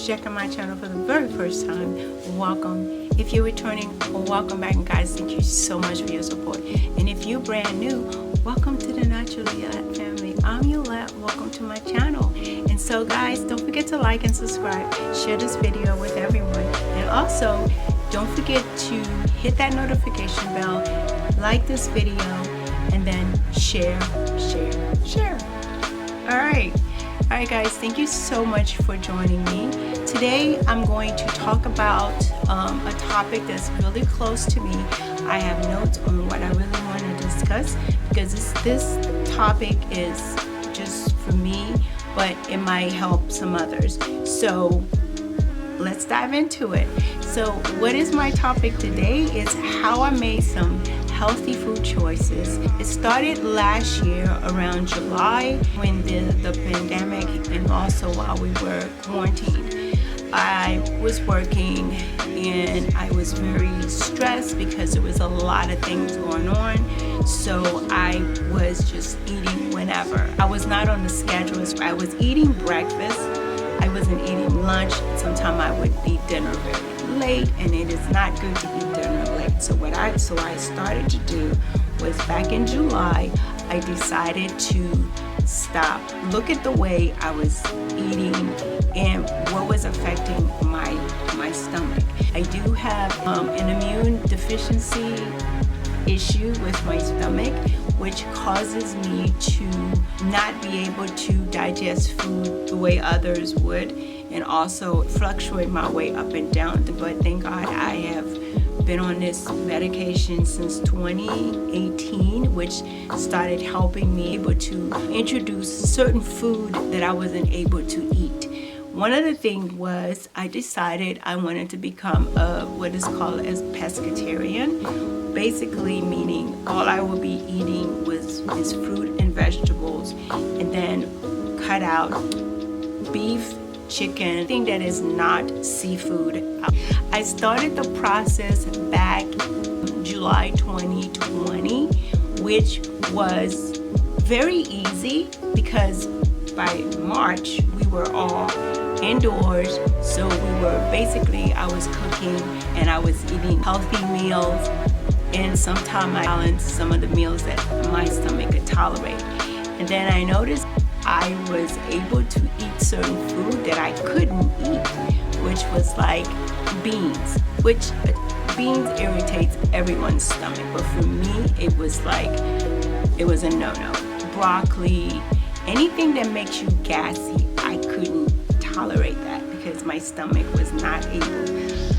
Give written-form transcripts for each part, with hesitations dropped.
checking my channel for the very first time, welcome. If you're returning, welcome back. And guys, thank you so much for your support. And if you're brand new, welcome to the Naturallyyolette family. I'm Yolette. Welcome to my channel. And so guys, don't forget to like and subscribe. Share this video with everyone. And also, don't forget to hit that notification bell, like this video, and then share. All right guys, thank you so much for joining me. Today I'm going to talk about a topic that's really close to me. I have notes on what I really want to discuss because this topic is just for me, but it might help some others. So let's dive into it. So what is my topic today is how I made some healthy food choices. It started last year around July when the pandemic, and also while we were quarantined. I was working and I was very stressed because there was a lot of things going on. So I was just eating whenever. I was not on the schedule. I was eating breakfast. I wasn't eating lunch. Sometimes I would eat dinner very late, and it is not good to eat dinner late. So what I started to do was back in July, I decided to stop. Look at the way I was eating and what was affecting my stomach. I do have an immune deficiency issue with my stomach, which causes me to not be able to digest food the way others would, and also fluctuate my weight up and down. But thank God I have been on this medication since 2018, which started helping me able to introduce certain food that I wasn't able to eat. One of the things was I decided I wanted to become what is called as pescatarian, basically meaning all I would be eating is fruit and vegetables, and then cut out beef, chicken, anything that is not seafood. I started the process back July 2020, which was very easy because by March we were all indoors. So I was cooking and I was eating healthy meals, and sometimes I balanced some of the meals that my stomach could tolerate. And then I noticed I was able to eat certain food that I couldn't eat, which was like beans, which beans irritates everyone's stomach, but for me it was a no-no. Broccoli, anything that makes you gassy, I couldn't tolerate that because my stomach was not able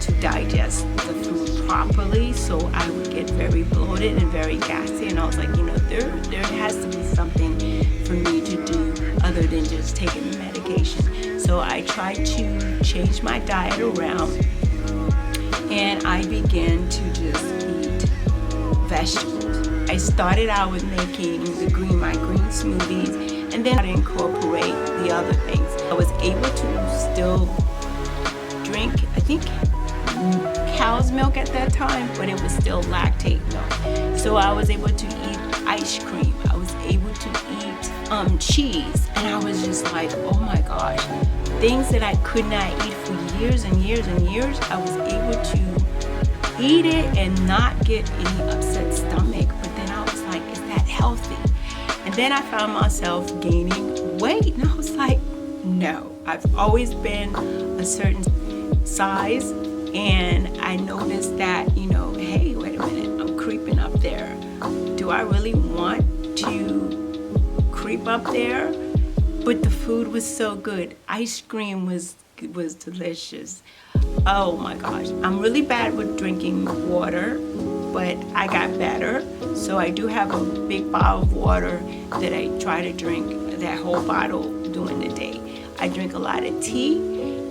to digest the food properly, so I would get very bloated and very gassy. And I was like, there has to be something for me to do other than just taking the medication. So I tried to change my diet around, and I began to just eat vegetables. I started out with making my green smoothies, and then I incorporate the other things. I was able to still drink, I think, cow's milk at that time, but it was still lactate milk. So I was able to eat ice cream. I was able to eat cheese, and I was just like, oh my gosh, things that I could not eat for years and years and years, I was able to eat it and not get any upset stomach. But then I was like, is that healthy? And then I found myself gaining weight, and I was like, no, I've always been a certain size, and I noticed that, hey, wait a minute, I'm creeping up there. Do I really want to creep up there? But the food was so good. Ice cream was delicious. Oh my gosh. I'm really bad with drinking water, but I got better. So I do have a big bottle of water that I try to drink, that whole bottle during the day. I drink a lot of tea,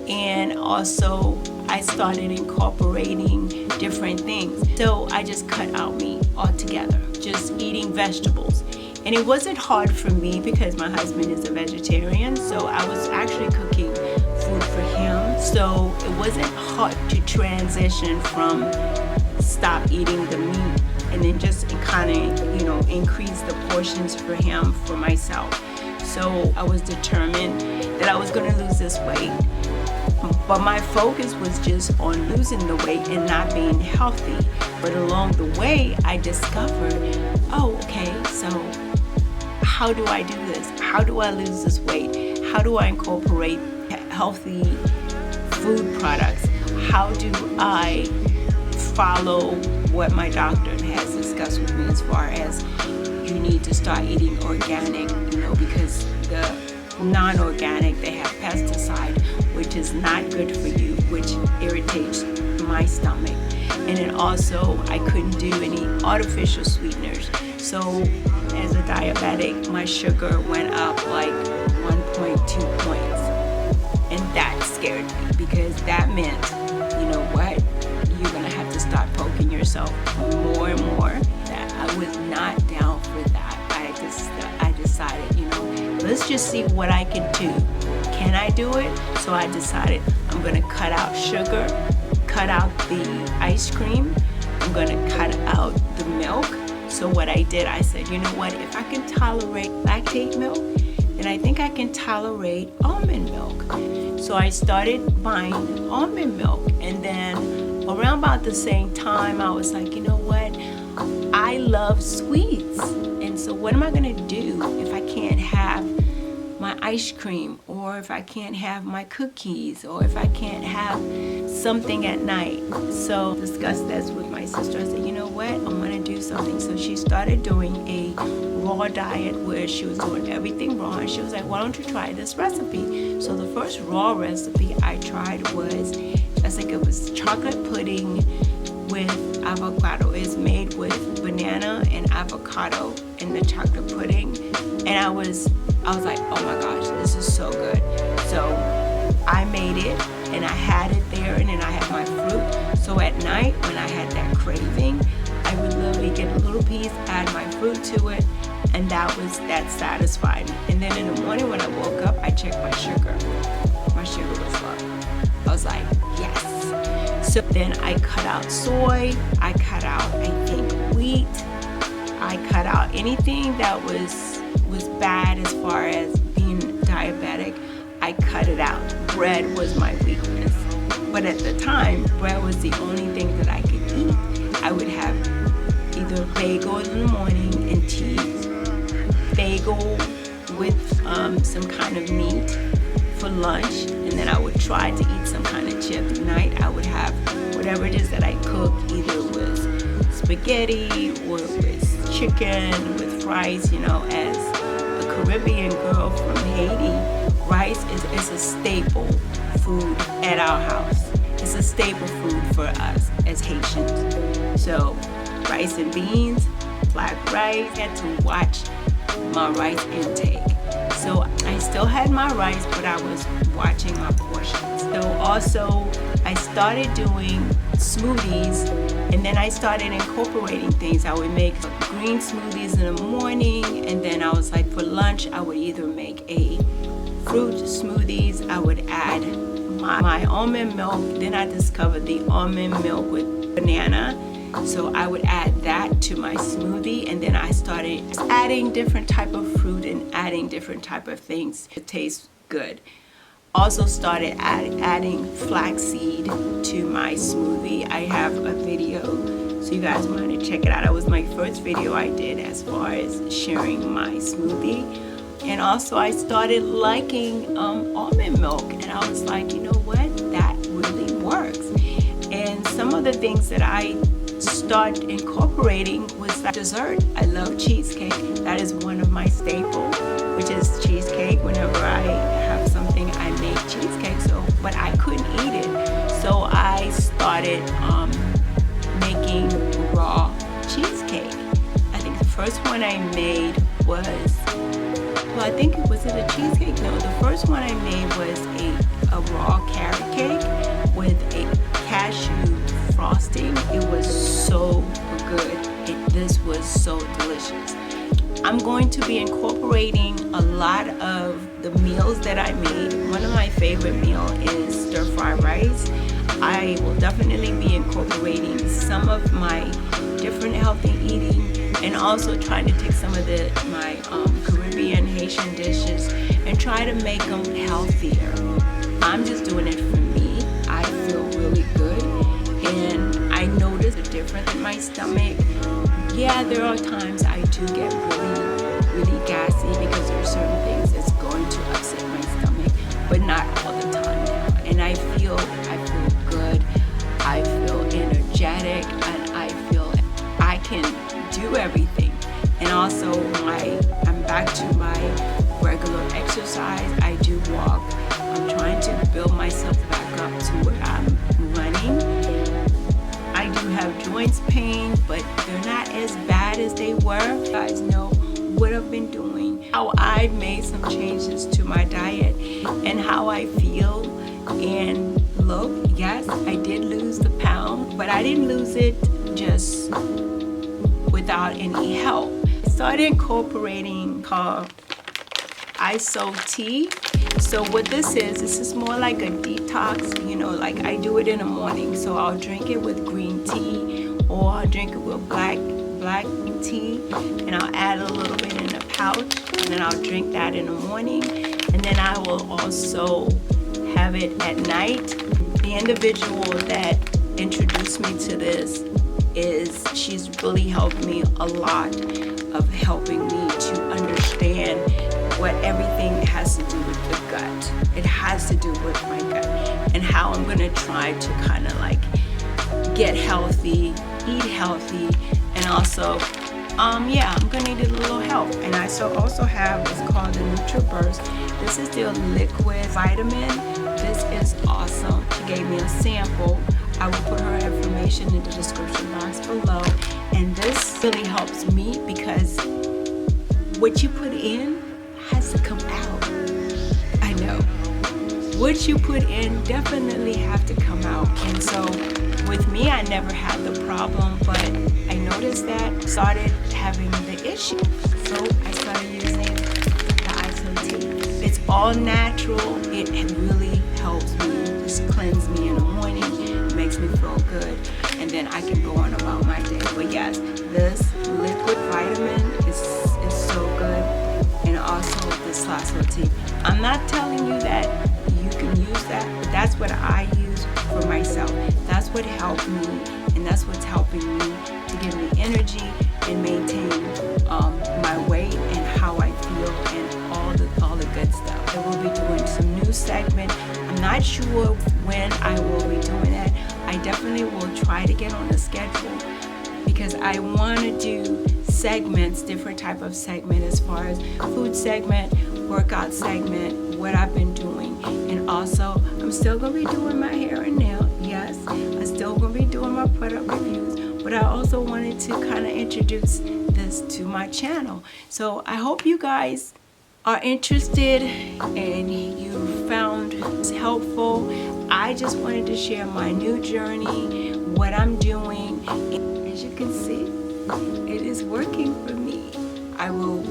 and also I started incorporating different things. So I just cut out meat altogether, just eating vegetables. And it wasn't hard for me because my husband is a vegetarian, so I was actually cooking food for him. So it wasn't hard to transition from stop eating the meat and then just kind of, increase the portions for him, for myself. So I was determined that I was going to lose this weight. But my focus was just on losing the weight and not being healthy. But along the way, I discovered, oh, okay, so how do I do this? How do I lose this weight? How do I incorporate healthy food products? How do I follow what my doctor has discussed with me as far as you need to start eating organic, because the non-organic, they have pesticide, which is not good for you, which irritates my stomach. And then also, I couldn't do any artificial sweeteners. So as a diabetic, my sugar went up like 1.2 points. And that scared me, because that meant, you know what, you're gonna have to start poking yourself more and more. That I was not down for that. I decided, let's just see what I can do. Can I do it? So I decided I'm gonna cut out sugar, cut out the ice cream, I'm gonna cut out the milk. So what I did, I said, you know what, if I can tolerate lactate milk, then I think I can tolerate almond milk. So I started buying almond milk, and then around about the same time, I was like, you know what, I love sweets. And so what am I gonna do if I can't have my ice cream, or if I can't have my cookies, or if I can't have something at night? So I discussed this with my sister. I said, you know what, I'm gonna do something. So she started doing a raw diet where she was doing everything raw, and she was like, why don't you try this recipe? So the first raw recipe I tried was, I think it was chocolate pudding with avocado. It's made with banana and avocado in the chocolate pudding. And I was like, oh my gosh, this is so good. So I made it, and I had it there, and then I had my fruit. So at night, when I had that craving, I would literally get a little piece, add my fruit to it, and that satisfied me. And then in the morning when I woke up, I checked my sugar. My sugar was low. I was like, yes. So then I cut out soy, I cut out, I think, wheat, I cut out anything that was bad as far as being diabetic. I cut it out. Bread was my weakness. But at the time, bread was the only thing that I could eat. I would have either bagel in the morning and tea, bagel with some kind of meat for lunch, and then I would try to eat some kind of chip. At night, I would have whatever it is that I cook, either with spaghetti or with chicken, with rice. As a Caribbean girl from Haiti, rice is a staple food at our house. It's a staple food for us as Haitians. So rice and beans, black rice. I had to watch my rice intake. So I still had my rice, but I was watching my portions. So also I started doing smoothies, and then I started incorporating things. I would make green smoothies in the morning, and then I was like, for lunch, I would either make a fruit smoothies. I would add my almond milk. Then I discovered the almond milk with banana. So I would add that to my smoothie, and then I started adding different type of fruit and adding different type of things to taste good. Also started adding flaxseed to my smoothie. I have a video, so you guys want to check it out. It was my first video I did as far as sharing my smoothie. And also I started liking almond milk, and I was like, you know what, that really works. And some of the things that I start incorporating was that dessert. I love cheesecake. That is one of my staples, which is cheesecake. Whenever I have something, I make cheesecake. But I couldn't eat it, so I started making raw cheesecake. I think the first one I made was, was it a cheesecake? No, the first one I made was a raw carrot cake with a cashew frosting. It was so good. This was so delicious. I'm going to be incorporating a lot of the meals that I made. One of my favorite meals is stir-fry rice. I will definitely be incorporating some of my different healthy eating, and also trying to take some of my Caribbean Haitian dishes and try to make them healthier. I'm just doing it for me. is different in my stomach. Yeah, there are times I do get really gassy because there are certain things that's going to upset my stomach, but not all the time now. And I feel good, I feel energetic, and I feel I can do everything. And also I'm back to my regular exercise. I do walk. I'm trying to build myself back up to where I'm running. I do have joints pain, but they're not as bad as they were. You guys know what I've been doing, how I've made some changes to my diet, and how I feel. And look, yes, I did lose the pound, but I didn't lose it just without any help. I started incorporating ISO tea. So what this is more like a detox, you know, like I do it in the morning. So I'll drink it with green tea, or I'll drink it with black tea, and I'll add a little bit in a pouch, and then I'll drink that in the morning. And then I will also have it at night. The individual that introduced me to this she's really helped me a lot of helping me to understand what everything has to do with the gut. It has to do with my gut, and how I'm gonna try to kind of like get healthy, eat healthy, and also I'm gonna need a little help. And I also have what's called the Naturallyyolette. This is their liquid vitamin. This is awesome. She gave me a sample. I will put her information in the description box below. And this really helps me because what you put in has to come out. I know. What you put in definitely have to come out. And so with me, I never had the problem, but I noticed that I started having the issue. So I started using the ISO tea. It's all natural. It really helps me. Just cleanse me in the morning. It makes me feel good. And then I can go on about my day. But yes, this liquid vitamin is so good. And also this ISO tea. I'm not telling you that you can use that, but that's what I use for myself. That's what helped me, and that's what's helping me to give me energy and maintain my weight and how I feel and all the good stuff. I will be doing some new segment. I'm not sure when I will be doing it. I definitely will try to get on the schedule because I want to do segments, different type of segment, as far as food segment, workout segment, what I've been doing. And also I'm still gonna be doing my hair and nail. Yes, I'm still gonna be doing my product reviews, but I also wanted to kind of introduce this to my channel. So I hope you guys are interested and you found this helpful. I just wanted to share my new journey, what I'm doing. As you can see, it is working for me. I will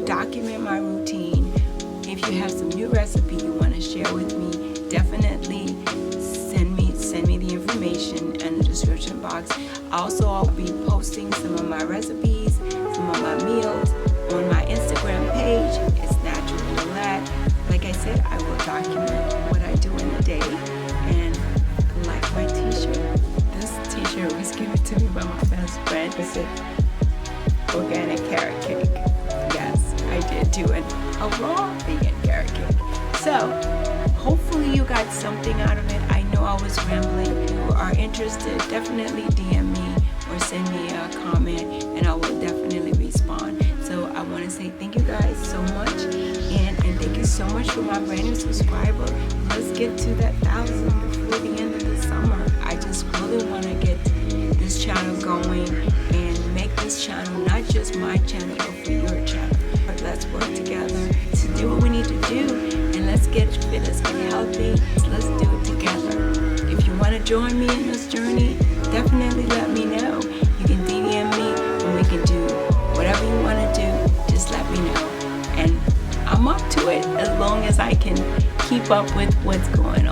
document my routine. If you have some new recipe you want to share with me, definitely send me the information in the description box. Also, I'll be posting some of my recipes, some of my meals on my Instagram page. It's Naturallyyolette. Like I said, I will document what I do in a day. And like my t-shirt, this t-shirt was given to me by my best friend. It said organic carrot cake. Yes, I did do a raw vegan carrot cake. So hopefully you got something out of it. I know I was rambling. If you are interested, definitely DM me or send me a comment, and I will definitely respond. So I want to say thank you guys so much, and thank you so much for my brand new subscriber. Let's get to that 1,000 before the end of the summer. I just really want to get this channel going and make this channel not just my channel, but for your channel. But let's work together to do what we need to do, and let's get fit, let's get healthy, let's do it together. If you want to join me in this journey, definitely let me know. You can DM me and we can do whatever you want to do. Just let me know, and I'm up to it as long as I can keep up with what's going